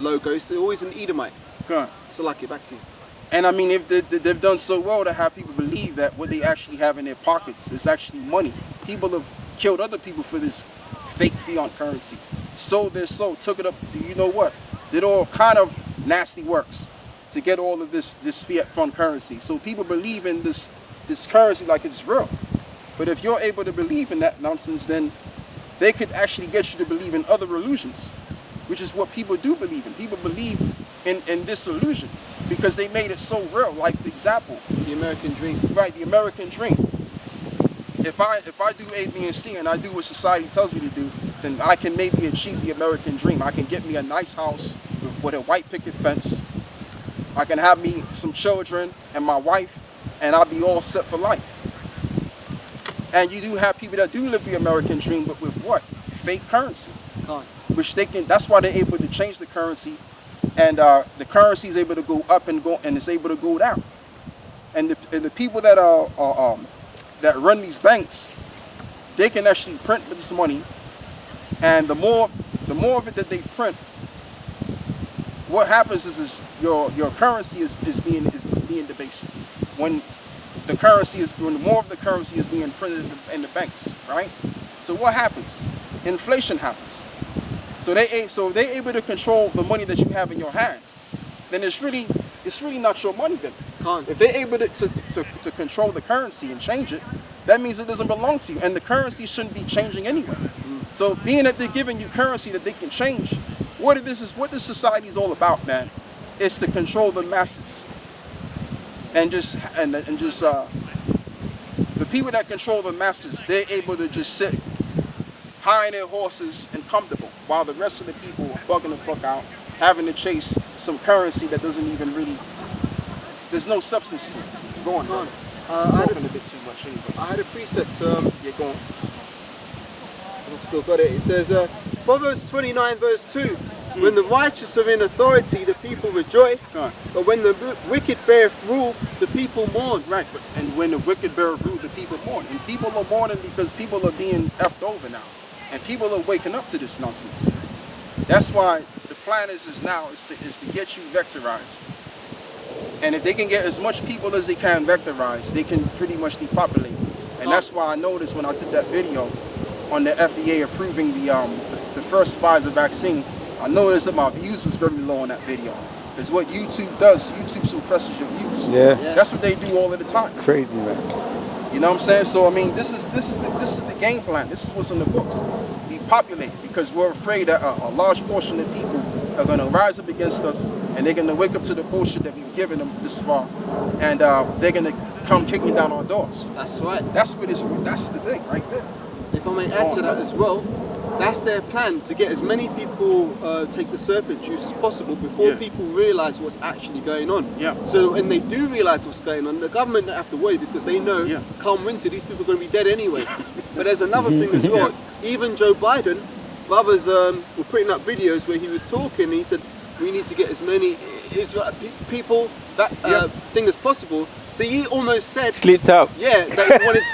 logo, it's always an Edomite. Correct. So like it back to you. And I mean, if they've done so well to have people believe that what they actually have in their pockets is actually money. People have killed other people for this fake fiat currency. Sold their soul, took it up, you know what? Did all kind of nasty works to get all of this fiat fund currency. So people believe in this currency like it's real. But if you're able to believe in that nonsense, then they could actually get you to believe in other illusions, which is what people do believe in. People believe in this illusion because they made it so real. Like, for example, the American dream. Right, the American dream. If I do A, B, and C and I do what society tells me to do, then I can maybe achieve the American dream. I can get me a nice house with a white picket fence. I can have me some children and my wife, and I'll be all set for life. And you do have people that do live the American dream, but with what? Fake currency. Which they can, that's why they're able to change the currency, and the currency is able to go up and it's able to go down. And the people that that run these banks, they can actually print this money, and the more of it that they print, what happens is your currency is being debased. When more of the currency is being printed in the banks, right? So what happens? Inflation happens. So they're able to control the money that you have in your hand. Then it's really not your money then. If they're able to control the currency and change it, that means it doesn't belong to you, and the currency shouldn't be changing anyway. So being that they're giving you currency that they can change, what this society is all about, man, is to control the masses, and just the people that control the masses, they're able to just sit high on their horses and comfortable, while the rest of the people are bugging the fuck out, having to chase some currency that doesn't even really, there's no substance to it. Go on. Talking a bit too much anyway. I had a precept. Yeah, go on. I've still got it. It says, Proverbs 29 verse 2. When the righteous are in authority, the people rejoice. But when the wicked beareth rule, the people mourn. Right, and when the wicked beareth rule, the people mourn. And people are mourning because people are being effed over now. And people are waking up to this nonsense. That's why the plan is to get you vectorized. And if they can get as much people as they can vectorized, they can pretty much depopulate. And that's why I noticed when I did that video on the FDA approving the first Pfizer vaccine, I noticed that my views was very low on that video. Because what YouTube does, YouTube suppresses your views. Yeah. That's what they do all of the time. Crazy, man. You know what I'm saying? So I mean, this is the game plan. This is what's in the books. Depopulate, because we're afraid that a large portion of people are going to rise up against us, and they're going to wake up to the bullshit that we've given them this far, and they're going to come kicking down our doors. That's right. That's the thing right there. If I may add to that as well, that's their plan, to get as many people take the serpent juice as possible before people realise what's actually going on. Yeah. So when they do realise what's going on, the government don't have to worry, because they know come winter these people are going to be dead anyway. But there's another thing as well. Even Joe Biden, others were putting up videos where he was talking, and he said we need to get as many Israel people thing as possible. So he almost said slipped up. Yeah,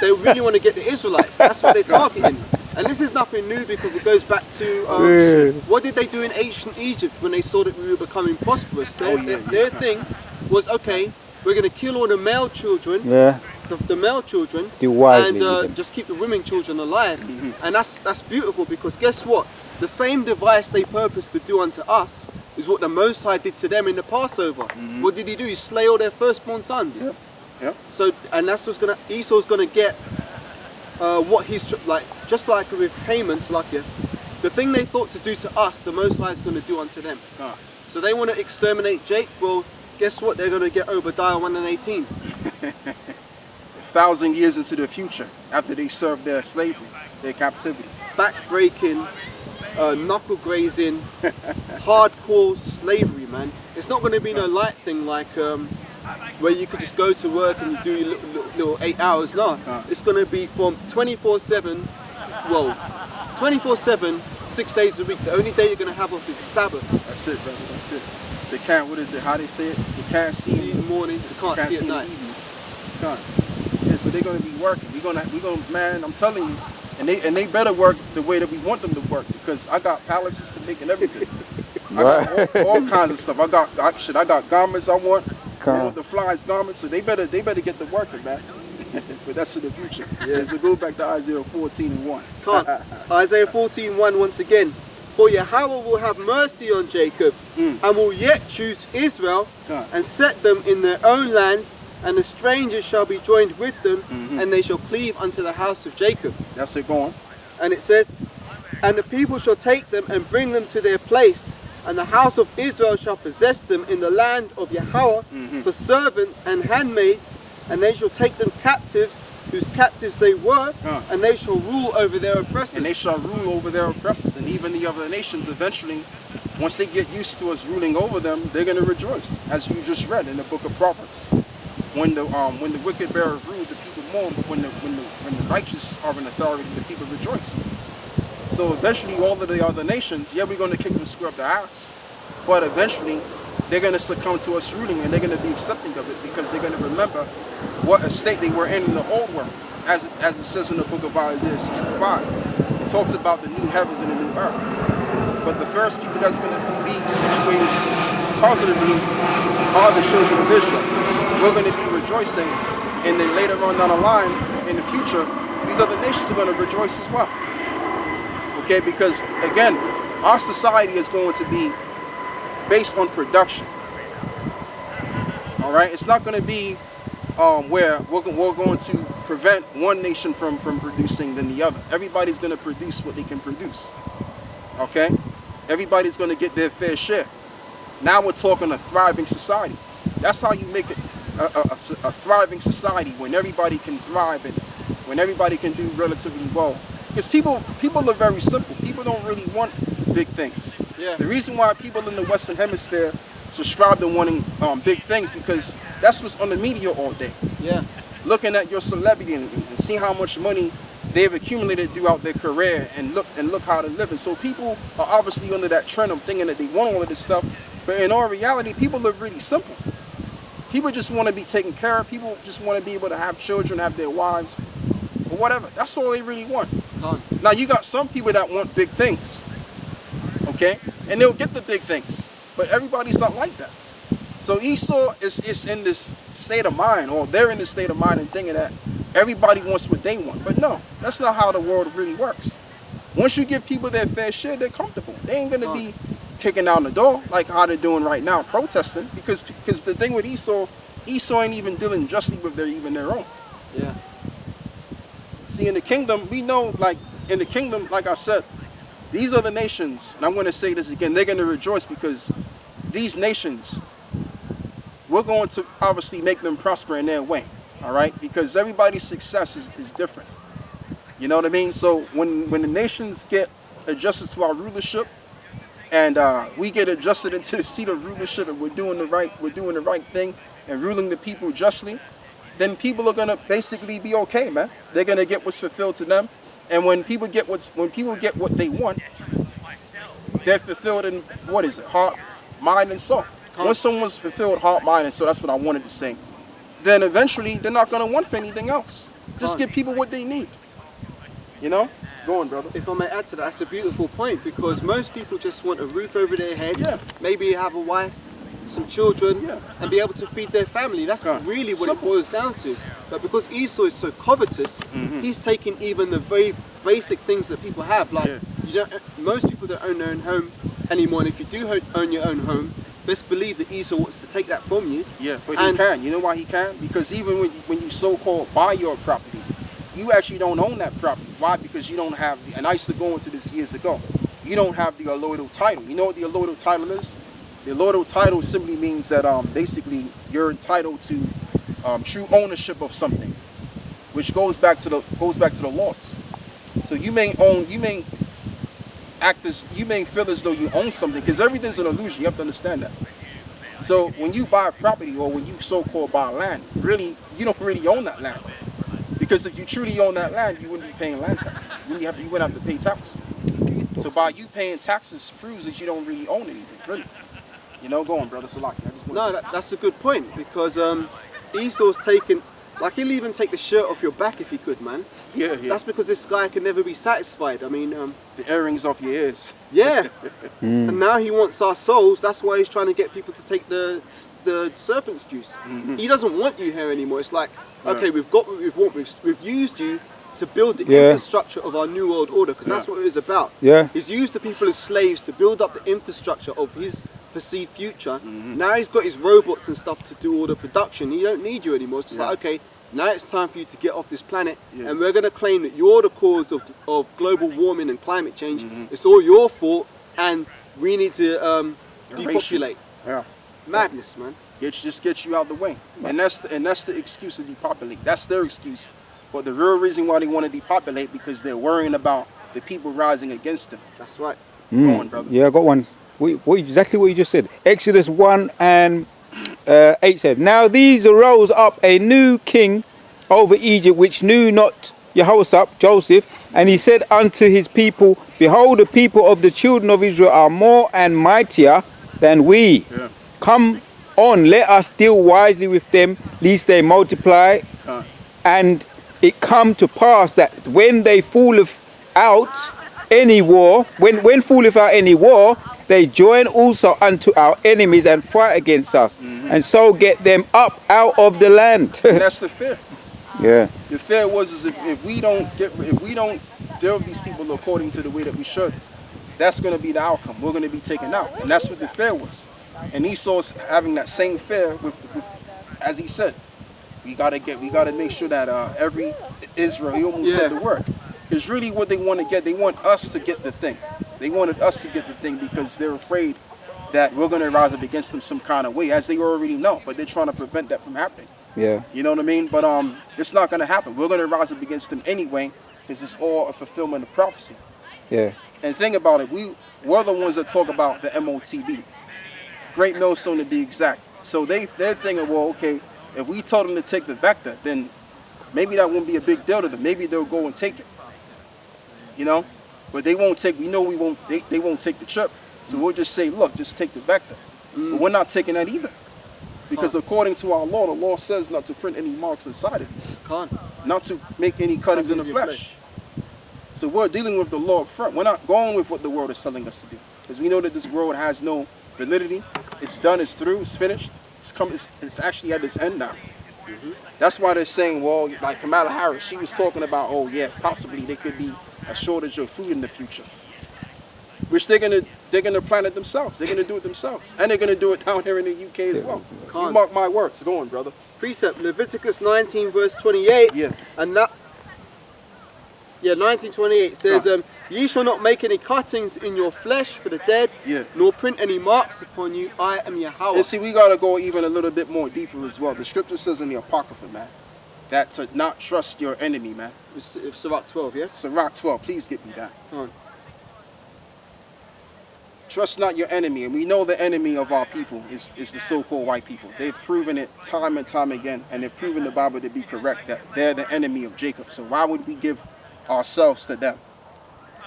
they really want to get the Israelites. That's what they're targeting. And this is nothing new, because it goes back to what did they do in ancient Egypt when they saw that we were becoming prosperous? Their thing was, okay, we're going to kill all the male children, the male children, and just keep the women children alive. And that's beautiful, because guess what? The same device they purposed to do unto us is what the Most High did to them in the Passover. What did he do? He slay all their firstborn sons. So, and that's what's Esau's gonna get what he's like, just like with Haman's Salakia, the thing they thought to do to us, the Most High is going to do unto them. So they want to exterminate Jake. Well, guess what? They're going to get Obadiah 1:18. 1,000 years into the future, after they serve their slavery, their captivity. Back-breaking, knuckle grazing, hardcore slavery, man. It's not going to be no light thing like where you could just go to work and you do your little 8 hours. No, it's going to be from 24/7, well, 24/7, 6 days a week. The only day you're going to have off is the Sabbath. That's it, brother, that's it. They can't, what is it, how they say it? They can't see in the morning, they can't see at night. Yeah, so they're going to be working. We're going to, man, I'm telling you, and they better work the way that we want them to work, because I got palaces to make and everything. I got all kinds of stuff. I got garments I want. I want the flies garments, so they better get to working, man. But that's in the future. Yeah. So go back to Isaiah 14:1. Isaiah 14:1 once again. For Yahweh will have mercy on Jacob, and will yet choose Israel, and set them in their own land, and the strangers shall be joined with them, and they shall cleave unto the house of Jacob. That's it, go on. And it says, and the people shall take them and bring them to their place, and the house of Israel shall possess them in the land of Yahweh for servants and handmaids, and they shall take them captives, whose captives they were, and they shall rule over their oppressors. And they shall rule over their oppressors. And even the other nations eventually, once they get used to us ruling over them, they're going to rejoice, as you just read in the book of Proverbs. When the wicked bear of rule, the people mourn, but when the righteous are in authority, the people rejoice. So eventually all of the other nations, yeah, we're going to kick them square up the ass, but eventually they're going to succumb to us ruling, and they're going to be accepting of it, because they're going to remember what a state they were in the old world. As it says in the book of Isaiah 65, it talks about the new heavens and the new earth. But the first people that's going to be situated positively are the children of Israel. We're going to be rejoicing, and then later on down the line, in the future, these other nations are going to rejoice as well. Okay, because again, our society is going to be based on production. All right, it's not going to be where we're going to prevent one nation from producing than the other. Everybody's going to produce what they can produce. Okay, everybody's going to get their fair share. Now we're talking a thriving society. That's how you make it a thriving society, when everybody can thrive and when everybody can do relatively well. Because people are very simple. People don't really want big things. Yeah. The reason why people in the Western Hemisphere subscribe to wanting big things, because that's what's on the media all day. Yeah. Looking at your celebrity and see how much money they've accumulated throughout their career, and look how they're living. So people are obviously under that trend of thinking that they want all of this stuff, but in all reality, people live really simple. People just want to be taken care of. People just want to be able to have children, have their wives, or whatever. That's all they really want. Now you got some people that want big things, okay, and they'll get the big things, but everybody's not like that. So Esau is in this state of mind, or they're in this state of mind and thinking that everybody wants what they want. But no, that's not how the world really works. Once you give people their fair share, they're comfortable. They ain't gonna be kicking down the door like how they're doing right now, protesting, because the thing with Esau ain't even dealing justly with their own. Yeah. See, in the kingdom, we know, like I said, these are the nations, and I'm going to say this again, they're going to rejoice, because these nations, we're going to obviously make them prosper in their way, all right? Because everybody's success is different. You know what I mean? So when the nations get adjusted to our rulership, and we get adjusted into the seat of rulership, and we're doing the right thing and ruling the people justly, then people are gonna basically be okay, man. They're gonna get what's fulfilled to them, and when people get what they want, they're fulfilled in heart, mind, and soul. Once someone's fulfilled heart, mind, and soul, that's what I wanted to say. Then eventually they're not gonna want for anything else. Just give people what they need. You know? Go on, brother. If I may add to that, that's a beautiful point, because most people just want a roof over their heads, maybe have a wife, some children, and be able to feed their family. That's really what it boils down to. But because Esau is so covetous, he's taking even the very basic things that people have. Like most people don't own their own home anymore, and if you do own your own home, best believe that Esau wants to take that from you. Yeah, but he can. You know why he can? Because even when you so-called buy your property, you actually don't own that property. Why? Because you don't have and I used to go into this years ago. You don't have the allodial title. You know what the allodial title is? The allodial title simply means that basically you're entitled to true ownership of something, which goes back to the laws. So you may feel as though you own something, because everything's an illusion. You have to understand that. So when you buy a property, or when you so-called buy land, really you don't really own that land. Because if you truly own that land, you wouldn't be paying land tax. You wouldn't have to pay tax. So by you paying taxes proves that you don't really own anything, really. You know, go on, brother. Salaki. No, that's a good point, because Esau's taken Like, he'll even take the shirt off your back if he could, man. Yeah. That's because this guy can never be satisfied. I mean, the earrings off your ears. Yeah. And now he wants our souls. That's why he's trying to get people to take the serpent's juice. He doesn't want you here anymore. It's like, okay, we've got what we've want. We've used you to build the infrastructure of our new world order, because that's what it is about. He's used the people as slaves to build up the infrastructure of his perceived future. Now he's got his robots and stuff to do all the production. He don't need you anymore. It's just like, okay, now it's time for you to get off this planet, and we're going to claim that you're the cause of global warming and climate change. It's all your fault, and we need to depopulate. Madness, man. Just get you out the way. And that's the excuse to depopulate. That's their excuse. But the real reason why they want to depopulate, because they're worrying about the people rising against them. That's right. Go on, brother. Yeah, I got one. Exactly what you just said. Exodus 1 and 8 said, Now these arose up a new king over Egypt, which knew not Jehoshaphat, Joseph, and he said unto his people, Behold, the people of the children of Israel are more and mightier than we. Come on, let us deal wisely with them, lest they multiply. And it come to pass that when they falleth out any war, when falleth out any war, they join also unto our enemies and fight against us, and so get them up out of the land. And that's the fear. The fear was if we don't deal with these people according to the way that we should, that's going to be the outcome. We're going to be taken out, and that's what the fear was. And Esau's having that same fear with as he said, we gotta make sure that every Israel, he almost said the word. Because really what they want to get, they want us to get the thing. They wanted us to get the thing because they're afraid that we're going to rise up against them some kind of way, as they already know, but they're trying to prevent that from happening. You know what I mean? But it's not going to happen. We're going to rise up against them anyway, because it's all a fulfillment of prophecy. And think about it, we're the ones that talk about the MOTB. Great Millstone to be exact. So they're thinking, well, okay, if we told them to take the vector, then maybe that won't be a big deal to them. Maybe they'll go and take it. You know? But they won't take, we know we won't, they won't take the chip. So we'll just say, look, just take the vector. But we're not taking that either. Because according to our law, the law says not to print any marks inside of you. Not to make any cuttings in the flesh. So we're dealing with the law up front. We're not going with what the world is telling us to do. Because we know that this world has no validity. It's done, it's through, it's finished. It's actually at its end now. That's why they're saying, well, like Kamala Harris, she was talking about, oh yeah, possibly there could be a shortage of food in the future. Which they're gonna plan it themselves. They're gonna do it themselves. And they're gonna do it down here in the UK as well. You mark my words. Go on, brother. Precept, Leviticus 19 verse 28. And that 19:28 says, ye shall not make any cuttings in your flesh for the dead, nor print any marks upon you. I am Yahweh. And see, we got to go even a little bit more deeper as well. The scripture says in the Apocrypha, man, that to not trust your enemy, man. It's Sirach 12, yeah? Sirach 12, please get me that. Trust not your enemy. And we know the enemy of our people is the so-called white people. They've proven it time and time again, and they've proven the Bible to be correct, that they're the enemy of Jacob. So why would we give ourselves to them?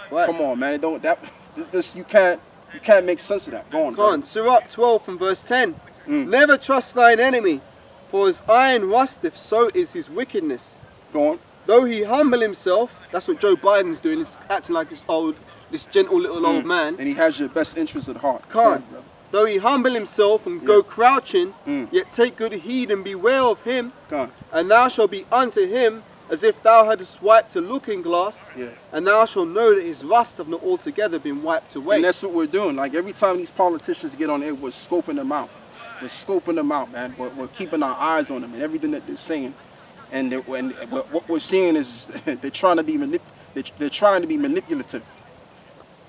Come on, man. You can't make sense of that. Go on. Sirach 12 from verse 10. Never trust thine enemy, for as iron rusteth, so is his wickedness. Go on. Though he humble himself, that's what Joe Biden's doing. He's acting like this gentle little old man. And he has your best interest at heart. Though he humble himself and go crouching, yet take good heed and beware of him. And thou shalt be unto him as if thou hadst wiped a looking glass, and thou shalt know that his rust have not altogether been wiped away. And that's what we're doing. Like every time these politicians get on there, we're scoping them out. We're scoping them out, man. We're keeping our eyes on them and everything that they're saying. And what we're seeing is they're trying to be manipulative.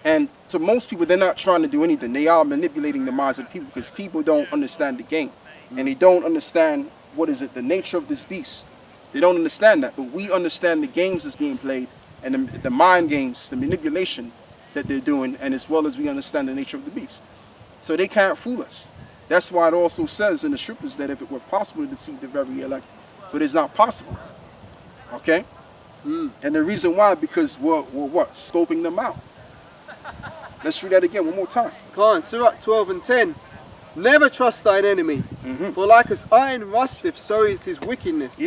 And to most people, they're not trying to do anything. They are manipulating the minds of the people, because people don't understand the game, and they don't understand the nature of this beast. They don't understand that, but we understand the games that's being played, and the mind games, the manipulation that they're doing, and as well as we understand the nature of the beast. So they can't fool us. That's why it also says in the scriptures that if it were possible to deceive the very elect, but it's not possible. Okay? And the reason why, because we're what? Scoping them out. Let's read that again one more time. Sirach 12 and 10. Never trust thine enemy, for like as iron rusteth, so is his wickedness.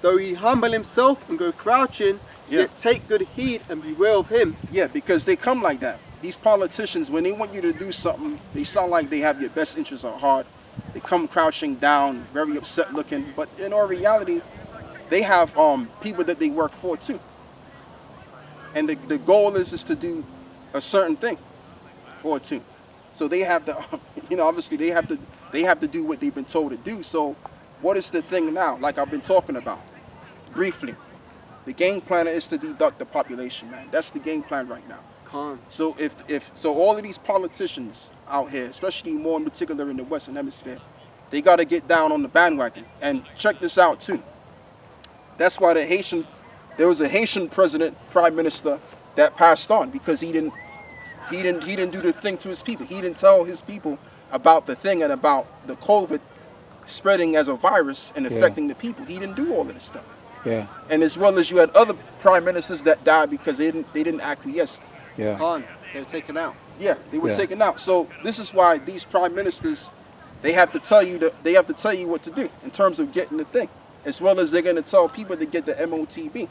though he humble himself and go crouching, yet take good heed and beware of him. Yeah, because they come like that. These politicians, when they want you to do something, they sound like they have your best interests at heart. They come crouching down, very upset looking. But in all reality, they have people that they work for too. And the goal is to do a certain thing or two. So they have to, obviously they have to do what they've been told to do. So what is the thing now? Like I've been talking about briefly, the game plan is to deduct the population, man. That's the game plan right now. So so all of these politicians out here, especially more in particular in the Western Hemisphere, they got to get down on the bandwagon. And check this out too. That's why there was a Haitian prime minister that passed on, because he didn't do the thing to his people. He didn't tell his people about the thing and about the COVID spreading as a virus and affecting the people. He didn't do all of this stuff. Yeah. And as well as you had other prime ministers that died because they didn't acquiesce. Yeah. They were taken out. Yeah, they were taken out. So this is why these prime ministers, they have to tell you what to do in terms of getting the thing, as well as they're going to tell people to get the MOTB.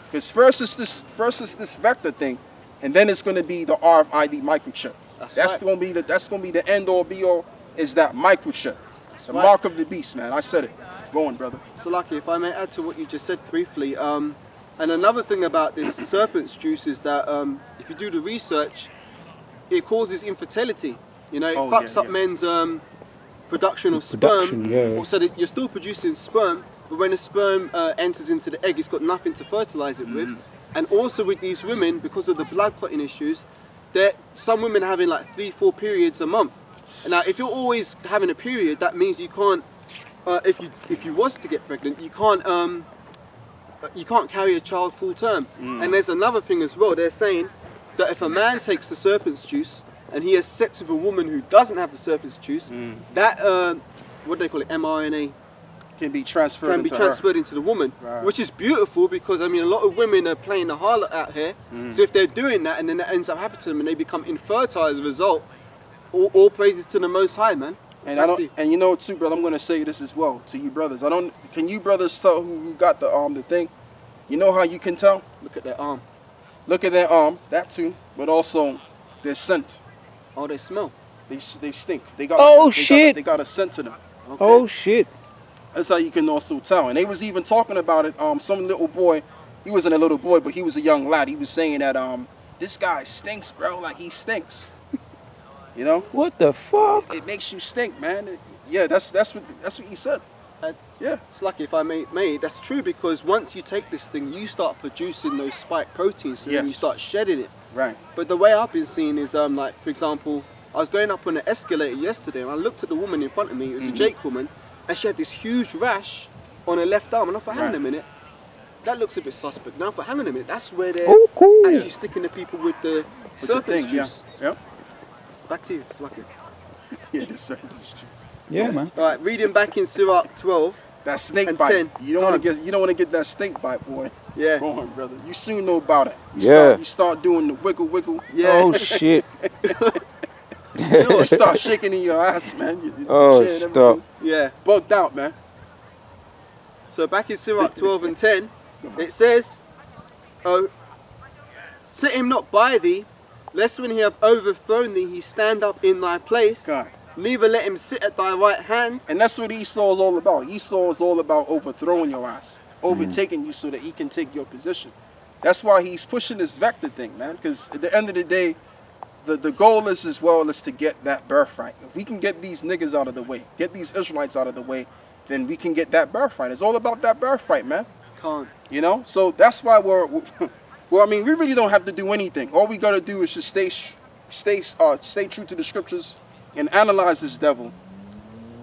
Because first is this vector thing, and then it's going to be the RFID microchip. That's going to be the end all be all, is that microchip. That's the mark of the beast, man. I said it. Go on, brother. So lucky, if I may add to what you just said briefly, and another thing about this serpent's juice is that if you do the research, it causes infertility. It fucks up men's production of sperm. So that you're still producing sperm, but when the sperm enters into the egg, it's got nothing to fertilize it with. And also with these women, because of the blood clotting issues, some women are having like 3-4 periods a month. Now, if you're always having a period, that means you can't. If you was to get pregnant, you can't carry a child full term. And there's another thing as well. They're saying that if a man takes the serpent's juice and he has sex with a woman who doesn't have the serpent's juice, that what do they call it, mRNA, can be transferred into the woman, which is beautiful, because a lot of women are playing the harlot out here. So if they're doing that and then that ends up happening to them and they become infertile as a result, all praises to the Most High, man. And you know too, brother, I'm gonna say this as well to you brothers. Can you brothers tell who got the thing? You know how you can tell? Look at their arm. Look at their arm, that too, but also their scent. Oh, they smell. They stink. They got shit. They got a scent to them. Okay. Oh shit. That's how you can also tell. And they was even talking about it. Some little boy, he wasn't a little boy, but he was a young lad. He was saying that this guy stinks, bro. Like he stinks. What the fuck? It makes you stink, man. Yeah, that's what he said. Yeah. It's lucky, if I may, that's true, because once you take this thing, you start producing those spike proteins, and then you start shedding it. Right. But the way I've been seeing is, like, for example, I was going up on an escalator yesterday, and I looked at the woman in front of me. It was a Jake woman, and she had this huge rash on her left arm. And I thought, hang on a minute, that looks a bit suspect. Now I thought, hang on a minute, that's where they're actually sticking the people with the serpent's juice. Yeah. Back to you, it's lucky. Yeah, the serpent's juice. Yeah, man. All right, reading back in Sirach 12. That snake and bite. 10. You don't want to get that snake bite, boy. Yeah. Go on, brother. You soon know about it. You start doing the wiggle. Yeah. Oh shit. You start shaking in your ass, man. Stop. Yeah. Bugged out, man. So back in Sirach 12 and 10, it says, set him not by thee, lest when he have overthrown thee, he stand up in thy place. God. Neither let him sit at thy right hand. And that's what Esau is all about. Esau is all about overthrowing your ass, overtaking you so that he can take your position. That's why he's pushing this vector thing, man. Because at the end of the day, the goal is as well is to get that birthright. If we can get these niggas out of the way, get these Israelites out of the way, then we can get that birthright. It's all about that birthright, man. Can't. So that's why we really don't have to do anything. All we gotta do is just stay true to the scriptures and analyze this devil,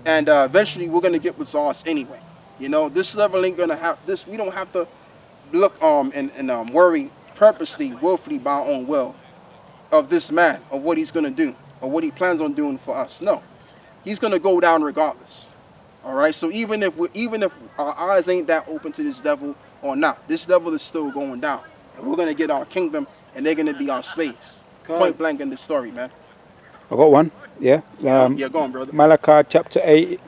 and eventually we're gonna get what's ours anyway. This level ain't gonna have this. We don't have to look and worry purposely, willfully by our own will of this man, of what he's gonna do, or what he plans on doing for us. No, he's gonna go down regardless. All right. So even if our eyes ain't that open to this devil or not, this devil is still going down, and we're gonna get our kingdom, and they're gonna be our slaves. Point blank in the story, man. I got one. Yeah. Yeah, go on, brother. Malachi chapter 8.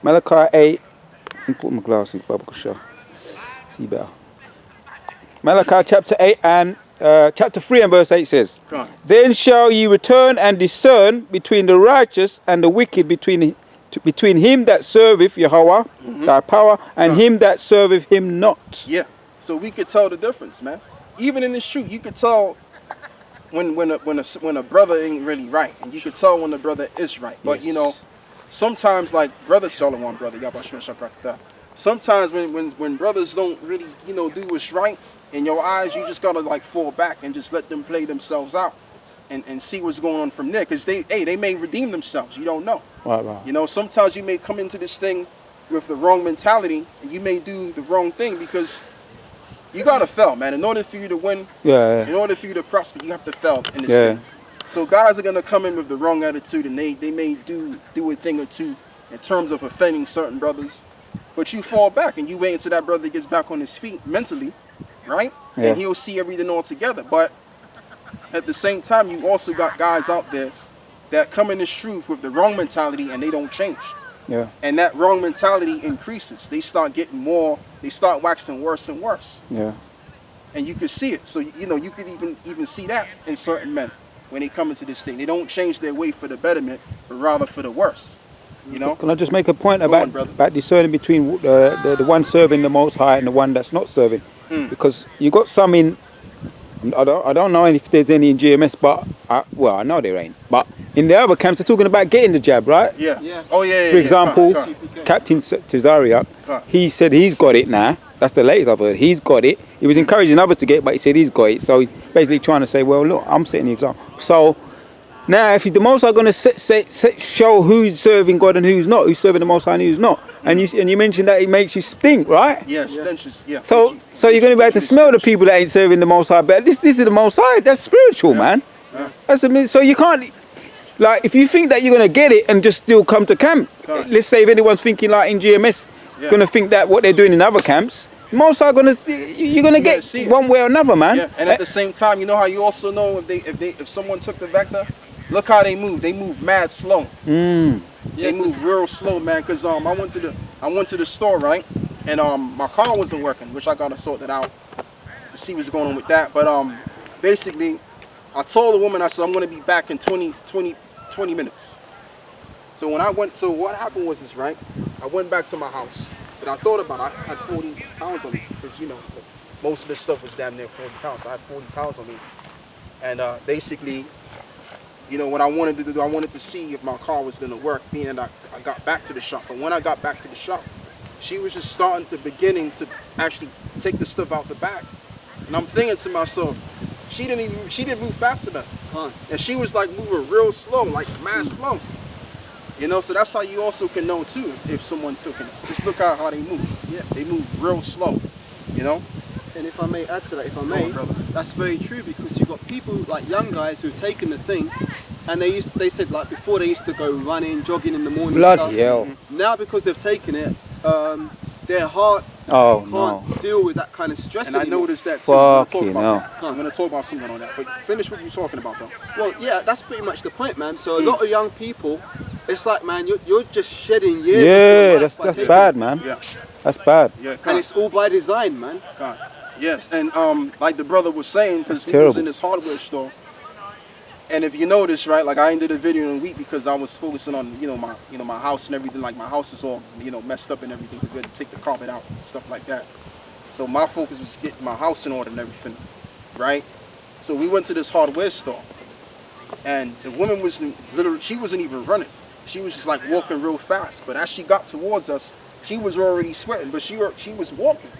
Malachi 8 me put my glasses, Bible show. See better. Malachi chapter 8 and chapter 3 and verse 8 says, then shall ye return and discern between the righteous and the wicked, between him that serveth Yahweh, thy power, and him that serveth him not. Yeah. So we could tell the difference, man. Even in the shoot, you could tell when a brother ain't really right, and you could tell when the brother is right. But you know, sometimes like brother Solomon, brother sometimes when brothers don't really, you know, do what's right in your eyes, you just gotta like fall back and just let them play themselves out and see what's going on from there, because they may redeem themselves. You don't know. Right. You know, sometimes you may come into this thing with the wrong mentality, and you may do the wrong thing, because you gotta fail, man. In order for you to win, in order for you to prosper, you have to fail in this thing. So guys are gonna come in with the wrong attitude, and they may do a thing or two in terms of offending certain brothers, but you fall back and you wait until that brother gets back on his feet mentally, right? And he'll see everything all together. But at the same time, you also got guys out there that come in this truth with the wrong mentality, and they don't change. And that wrong mentality increases. They start getting more. They start waxing worse and worse. And you can see it. So you know, you could even see that in certain men when they come into this thing. They don't change their way for the betterment, but rather for the worse. You know. Can I just make a point about discerning between the one serving the Most High and the one that's not serving? Because you got some in. I don't know if there's any in GMS, but I know there ain't. But in the other camps, they're talking about getting the jab, right? Oh yeah. For example, Captain Tazariak, he said he's got it now. That's the latest I've heard. He's got it. He was encouraging others to get it, but he said he's got it. So he's basically trying to say, well, look, I'm setting the example. So now, if the Most High are going to show who's serving God and who's not, who's serving the Most High and who's not, and you mentioned that it makes you stink, right? Stenches. So you're going to be able to smell the people that ain't serving the Most High. But this is the Most High. That's spiritual, man. So you can't, like, if you think that you're going to get it and just still come to camp, let's say if anyone's thinking like in GMS, going to think that what they're doing in other camps, Most High you're going to get one way or another, man. And at the same time, you know how you also know if someone took the vector. Look how they move. They move mad slow. They move real slow, man. Cause I went to the store, right, and my car wasn't working, which I gotta sort that out to see what's going on with that. But basically, I told the woman, I said I'm gonna be back in 20 minutes. So what happened was this, right? I went back to my house, and I thought about it. I had 40 pounds on me, because you know most of this stuff was damn near 40 pounds. So I had 40 pounds on me, and basically. You know, what I wanted to do, I wanted to see if my car was going to work, being that I got back to the shop. But when I got back to the shop, she was just beginning to actually take the stuff out the back. And I'm thinking to myself, she didn't move fast enough. And she was like moving real slow, like mad slow. You know, so that's how you also can know too, if someone took it. Just look at how they move. They move real slow, you know? And if I may add to that, that's very true, because you've got people like young guys who've taken the thing, and they said like before they used to go running, jogging in the morning. Bloody hell. Now because they've taken it, their heart can't deal with that kind of stress anymore. And I noticed that too. I'm going to talk about something on that. But finish what you're talking about though. Well, yeah, that's pretty much the point, man. So a lot of young people, it's like, man, you're just shedding years. Yeah, that's bad, man. That's bad. And it's all by design, man. Yes, and like the brother was saying, because he was in this hardware store, and if you notice, right, like I did a video in a week because I was focusing on my house and everything. Like my house was all messed up and everything, because we had to take the carpet out and stuff like that. So my focus was getting my house in order and everything, right? So we went to this hardware store, and the woman she wasn't even running. She was just like walking real fast. But as she got towards us, she was already sweating, but she was walking.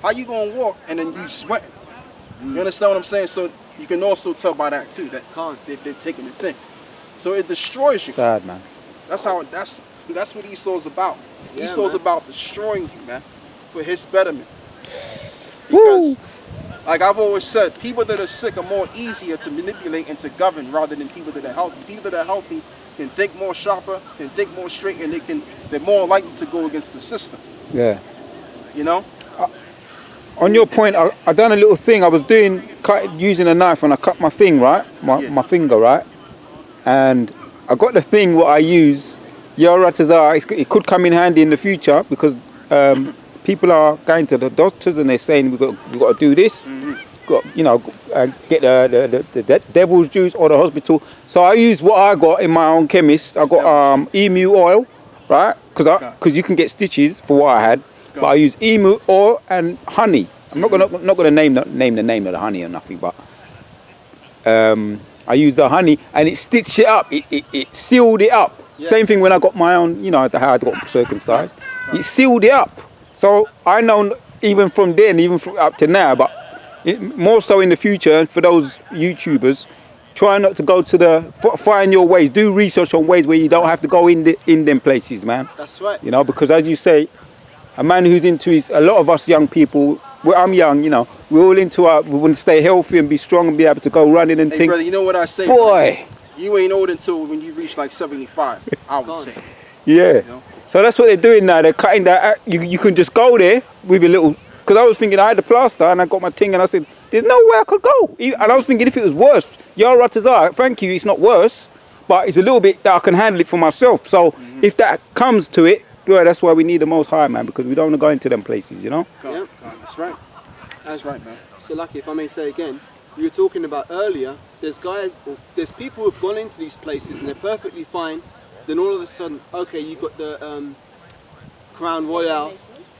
How you gonna walk and then you sweating? You understand what I'm saying? So you can also tell by that too, that they're taking the thing. So it destroys you. Sad, man. That's what Esau's about. Esau's about destroying you, man, for his betterment. Because, like I've always said, people that are sick are more easier to manipulate and to govern rather than people that are healthy. People that are healthy can think more sharper, can think more straight, and they're more likely to go against the system. Yeah. You know? On your point, I done a little thing. I was using a knife, and I cut my thing, right? My finger, right? And I got the thing what I use. It could come in handy in the future, because people are going to the doctors and they're saying we got to do this. Got get the devil's juice or the hospital. So I use what I got in my own chemist. I got emu oil, right? Because you can get stitches for what I had. But I use emu oil and honey. I'm not gonna name the name of the honey or nothing, but I used the honey and it stitched it up. It sealed it up. Yeah. Same thing when I got my own, how I got circumcised. It sealed it up. So I know even from then, even up to now, but more so in the future, for those YouTubers, try not to go to find your ways. Do research on ways where you don't have to go in them places, man. That's right. Because as you say, a man who's into a lot of us young people, I'm young, we're all into we want to stay healthy and be strong and be able to go running and things. Brother, you know what I say? Boy. You ain't old until when you reach like 75, I would say. Yeah. So that's what they're doing now. They're cutting that. You can just go there with a little. Because I was thinking I had the plaster and I got my thing and I said, there's no way I could go. And I was thinking if it was worse, Ya Ratazar, thank you, it's not worse, but it's a little bit that I can handle it for myself. So if that comes to it, well, that's why we need the Most High, man, because we don't want to go into them places, God, that's right. That's right, man. So lucky, if I may say again, you were talking about earlier, there's people who've gone into these places and they're perfectly fine. Then all of a sudden, okay, you got the Crown Royal.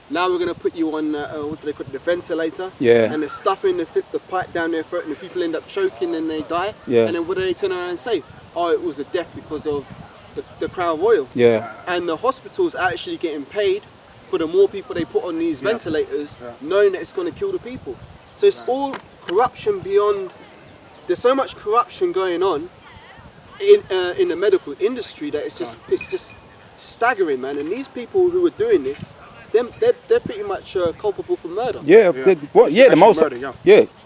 Now we're going to put you on, what do they call it, the ventilator. Yeah. And they're stuffing the pipe down their throat and the people end up choking and they die. Yeah. And then what do they turn around and say? Oh, it was a death because of the Crown Royal. Yeah. And the hospital's actually getting paid for the more people they put on these ventilators, knowing that it's going to kill the people. So it's all corruption beyond. There's so much corruption going on in the medical industry that it's just staggering, man. And these people who are doing this, they're pretty much culpable for murder. Yeah. The most. Murder,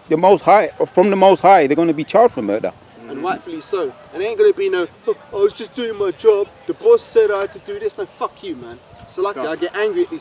the Most High, from the Most High, they're going to be charged for murder. And rightfully so. And it ain't going to be no, I was just doing my job. The boss said I had to do this. No, fuck you, man. So like I get angry at these